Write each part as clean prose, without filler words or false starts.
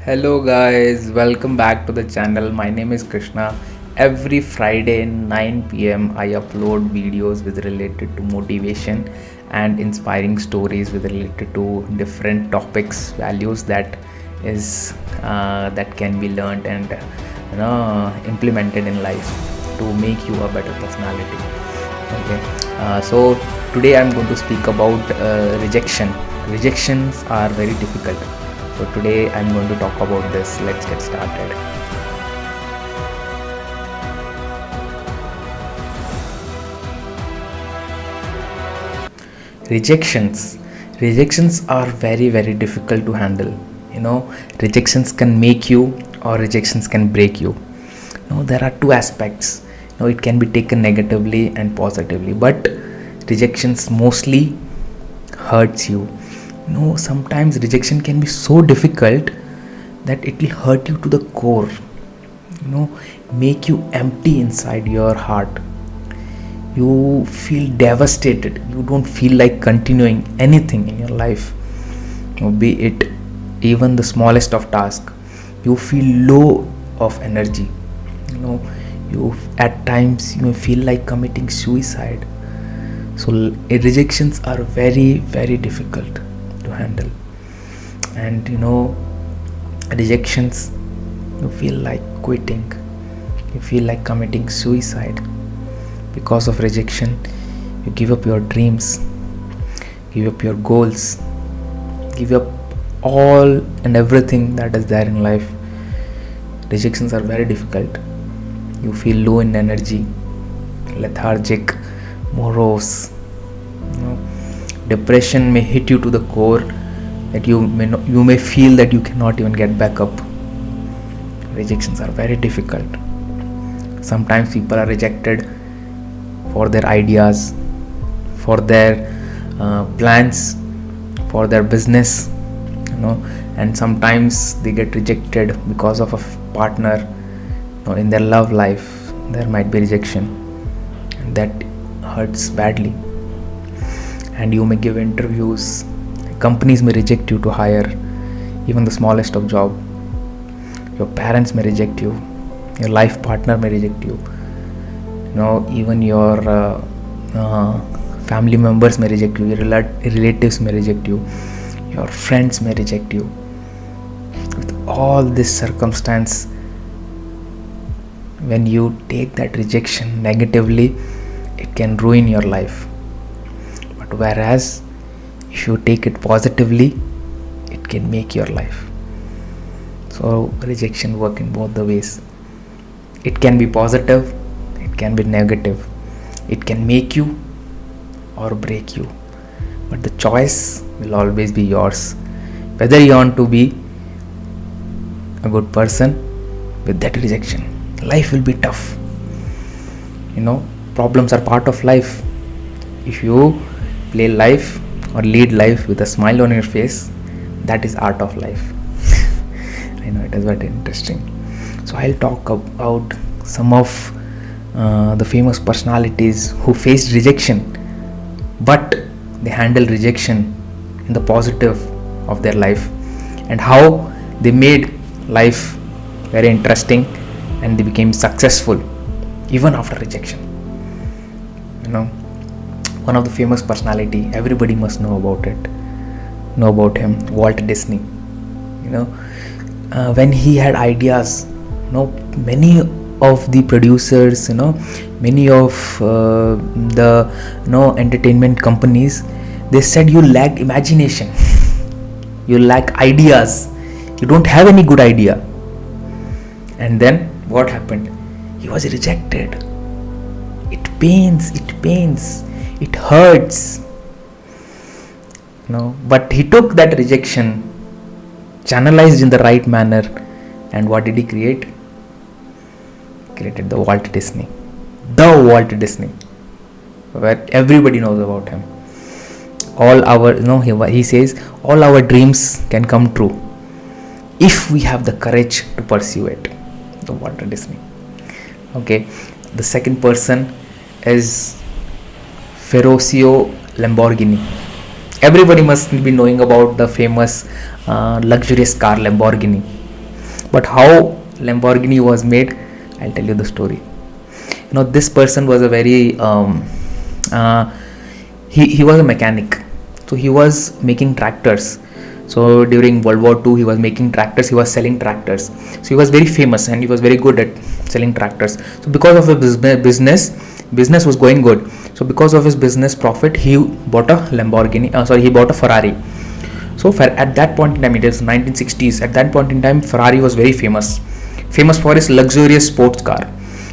Hello guys, welcome back to the channel. My name is Krishna. Every Friday 9 p.m. I upload videos with related to motivation and inspiring stories with related to different topics, values that can be learned and implemented in life to make you a better personality. Okay, so today I'm going to speak about rejection. Rejections are very difficult. So today I'm going to talk about this. Let's get started. Rejections are very difficult to handle. Rejections can make you or rejections can break you. There are two aspects. It can be taken negatively and positively, but rejections mostly hurts you. Sometimes rejection can be so difficult that it will hurt you to the core, make you empty inside your heart. You feel devastated. You don't feel like continuing anything in your life, be it even the smallest of tasks. You feel low of energy. You at times you feel like committing suicide. So rejections are very difficult to handle, and rejections, you feel like quitting, you feel like committing suicide. Because of rejection, you give up your dreams, give up your goals, give up all and everything that is there in life. Rejections are very difficult. You feel low in energy, lethargic, morose. Depression may hit you to the core, that you may feel that you cannot even get back up. Rejections are very difficult. Sometimes people are rejected for their ideas, for their plans, for their business, and sometimes they get rejected because of a partner. In their love life, there might be rejection, and that hurts badly. And you may give interviews, companies may reject you to hire even the smallest of job. Your parents may reject you, your life partner may reject you, even your family members may reject you, your relatives may reject you, your friends may reject you. With all this circumstance, when you take that rejection negatively, it can ruin your life. But whereas if you take it positively, it can make your life. So rejection work in both the ways. It can be positive, it can be negative. It can make you or break you, but the choice will always be yours, whether you want to be a good person with that rejection. Life will be tough. Problems are part of life. If you play life or lead life with a smile on your face, that is art of life. I know it is very interesting. So I'll talk about some of the famous personalities who faced rejection, but they handle rejection in the positive of their life, and how they made life very interesting and they became successful even after rejection. One of the famous personality, everybody must know about him, Walt Disney. When he had ideas, many of the producers, many of the entertainment companies, they said you lack imagination, you lack ideas, you don't have any good idea. And then what happened? He was rejected. It pains, it hurts. But he took that rejection, channelized in the right manner, and what did he create? Created the Walt Disney, where everybody knows about him. All our, he says, all our dreams can come true if we have the courage to pursue it. The Walt Disney. Okay, the second person is Ferruccio Lamborghini. Everybody must be knowing about the famous luxurious car Lamborghini. But how Lamborghini was made, I'll tell you the story. This person was a very uh, he was a mechanic. So he was making tractors. So during World War II, he was making tractors. He was selling tractors. So he was very famous and he was very good at selling tractors. So because of his business was going good. So because of his business profit, he bought a Lamborghini. He bought a Ferrari. So at that point in time, it is 1960s. At that point in time, Ferrari was very famous for his luxurious sports car.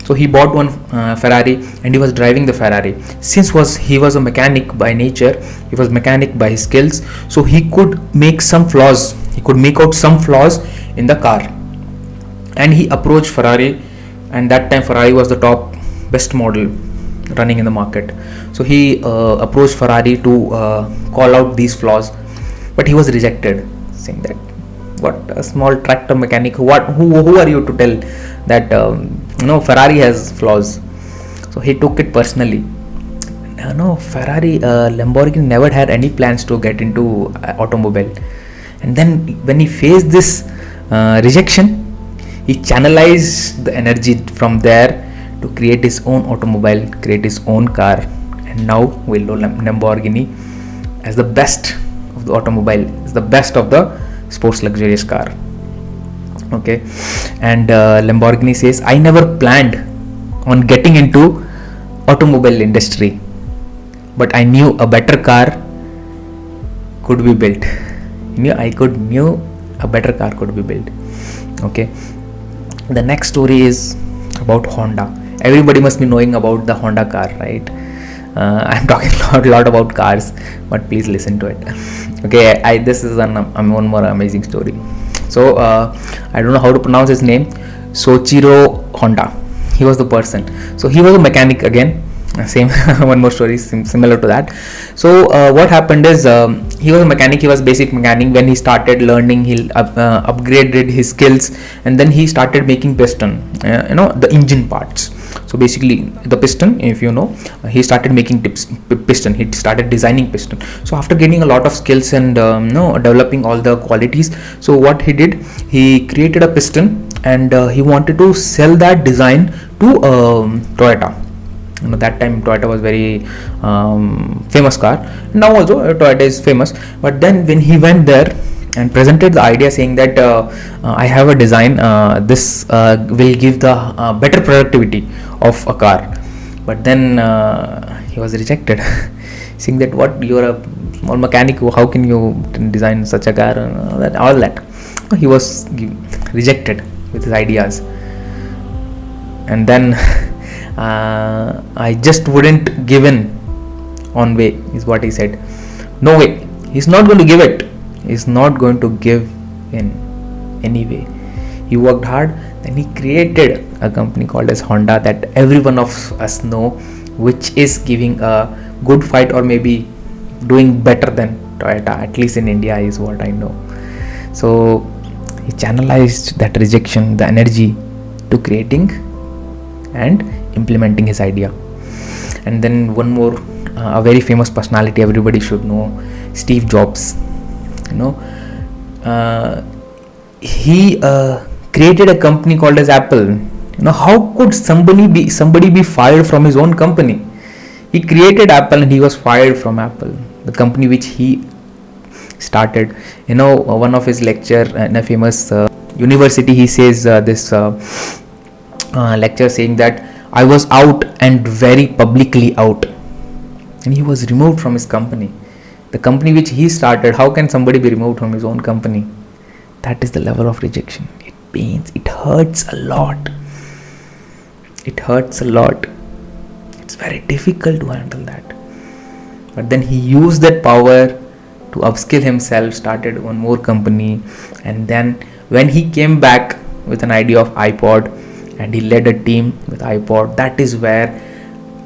So he bought one Ferrari and he was driving the Ferrari. Since he was a mechanic by nature, he was mechanic by his skills, so he could make some flaws. He could make out some flaws in the car, and he approached Ferrari. And that time Ferrari was the top best model running in the market. So he approached Ferrari to call out these flaws, but he was rejected, saying that, what, a small tractor mechanic, who are you to tell that Ferrari has flaws? So he took it personally. Lamborghini never had any plans to get into automobile. And then when he faced this rejection, he channelized the energy from there to create his own automobile, create his own car. And now we know Lamborghini as the best of the automobile, is the best of the sports luxurious car. Okay. And Lamborghini says, I never planned on getting into automobile industry, but I knew a better car could be built. Knew a better car could be built. Okay. The next story is about Honda. Everybody must be knowing about the Honda car, right? I'm talking a lot about cars, but please listen to it. Okay, this is one more amazing story. So I don't know how to pronounce his name. Soichiro Honda. He was the person. So he was a mechanic again. Same one more story similar to that. So what happened is, he was a mechanic. He was basic mechanic. When he started learning, he upgraded his skills, and then he started making piston, the engine parts. So basically the piston, if you know, he started making piston. He started designing piston. So after gaining a lot of skills and developing all the qualities, so what he did, he created a piston, and he wanted to sell that design to Toyota. That time Toyota was very famous car. Now also Toyota is famous. But then when he went there and presented the idea, saying that I have a design, this will give the better productivity of a car. But then he was rejected, saying that, what, you are a small mechanic, how can you design such a car, and all that. He was rejected with his ideas. And then I just wouldn't give in on way, is what he said. No way, he's not going to give it. He's not going to give in any way. He worked hard, then he created a company called as Honda, that every one of us know, which is giving a good fight, or maybe doing better than Toyota, at least in India, is what I know. So he channelized that rejection, the energy, to creating and implementing his idea. And then one more, a very famous personality everybody should know, Steve Jobs. He created a company called as Apple. How could somebody be fired from his own company? He created Apple and he was fired from Apple, the company which he started. One of his lecture in a famous university, he says this lecture, saying that I was out, and very publicly out, and he was removed from his company, the company which he started. How can somebody be removed from his own company? That is the level of rejection. It pains, it hurts a lot. It's very difficult to handle that. But then he used that power to upskill himself, started one more company, and then when he came back with an idea of iPod, and he led a team with iPod, that is where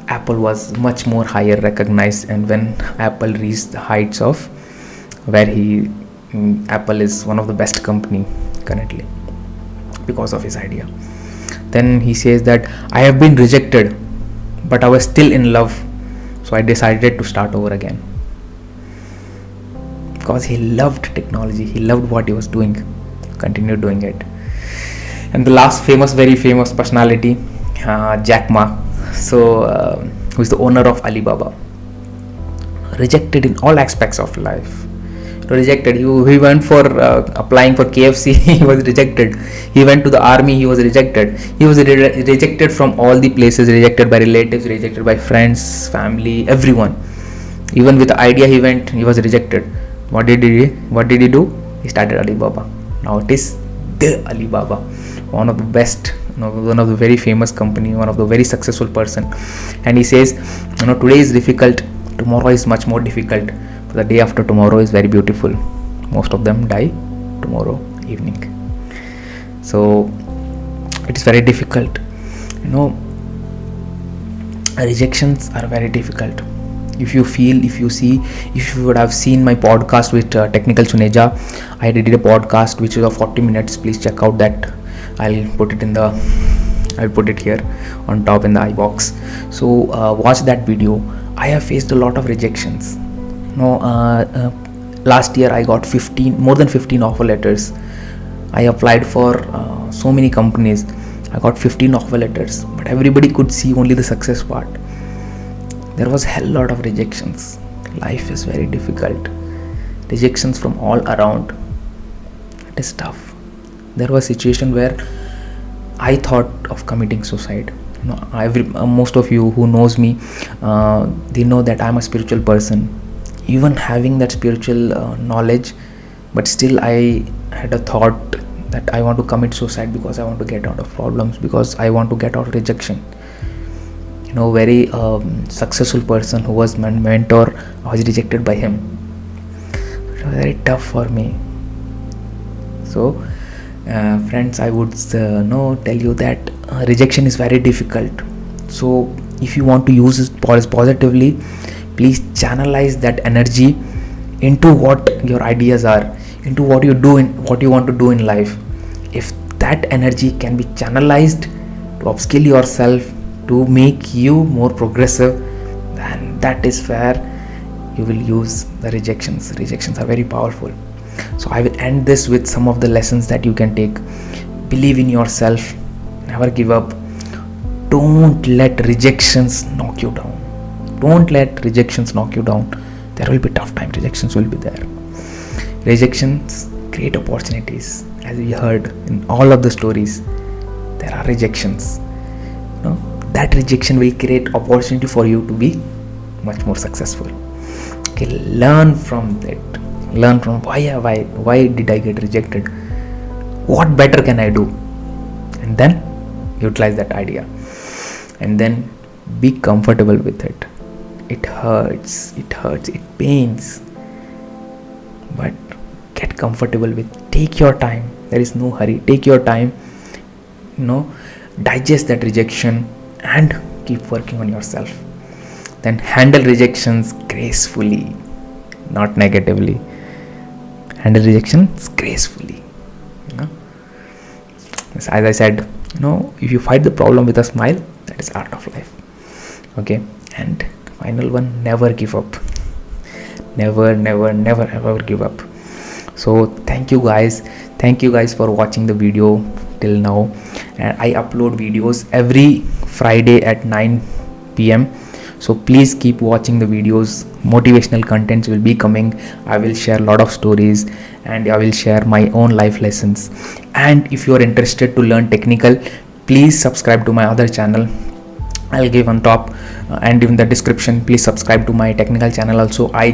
Apple was much more higher recognized. And when Apple reached the heights of where Apple is one of the best company currently, because of his idea. Then he says that I have been rejected, but I was still in love, so I decided to start over again. Because he loved technology, he loved what he was doing, continued doing it. And the last very famous personality, Jack Ma. So who is the owner of Alibaba, rejected in all aspects of life. Rejected. He went for applying for KFC. He was rejected. He went to the army. He was rejected. He was rejected from all the places. Rejected by relatives. Rejected by friends, family, everyone. Even with the idea he went, he was rejected. What did he do? He started Alibaba. Now it is the Alibaba, one of the best, one of the very famous company, one of the very successful person. And he says, today is difficult, tomorrow is much more difficult, but the day after tomorrow is very beautiful. Most of them die tomorrow evening. So it is very difficult. Rejections are very difficult. If you would have seen my podcast with Technical Suneja, I did a podcast which is of 40 minutes. Please check out that. I'll put it here on top in the iBox. So watch that video. I have faced a lot of rejections. Last year I got more than 15 offer letters. I applied for so many companies. I got 15 offer letters, but everybody could see only the success part. There was hell lot of rejections. Life is very difficult. Rejections from all around. It is tough. There was a situation where I thought of committing suicide. Most of you who knows me, they know that I'm a spiritual person. Even having that spiritual knowledge, but still I had a thought that I want to commit suicide because I want to get out of problems, because I want to get out of rejection. Very successful person who was my mentor, I was rejected by him. It was very tough for me. So friends, I would tell you that rejection is very difficult. So if you want to use it positively, please channelize that energy into what your ideas are, into what you do, what you want to do in life. If that energy can be channelized to upskill yourself, to make you more progressive, then that is where you will use the rejections. Rejections are very powerful. So I will end this with some of the lessons that you can take. Believe in yourself. Never give up. Don't let rejections knock you down. Don't let rejections knock you down. There will be tough time. Rejections will be there. Rejections create opportunities. As we heard in all of the stories, there are rejections. That rejection will create opportunity for you to be much more successful. Okay, learn from that. Learn from why did I get rejected? What better can I do? And then utilize that idea. And then be comfortable with it. It hurts, it pains. But get comfortable with it. Take your time. There is no hurry. Take your time. Digest that rejection and keep working on yourself. Then handle rejections gracefully, not negatively. Handle rejections gracefully. As I said, if you fight the problem with a smile, that is art of life. Okay. And final one, never give up. Never ever give up. So thank you guys for watching the video till now. And I upload videos every Friday at 9 p.m. So please keep watching the videos. Motivational contents will be coming. I will share a lot of stories and I will share my own life lessons. And if you are interested to learn technical, please subscribe to my other channel. I'll give on top and in the description. Please subscribe to my technical channel also. I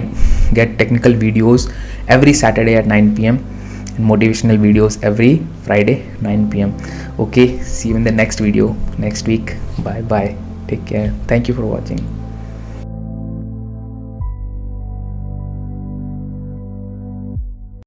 get technical videos every Saturday at 9 p.m. and motivational videos every Friday 9 p.m. Okay, see you in the next video next week. Bye. Take care. Thank you for watching.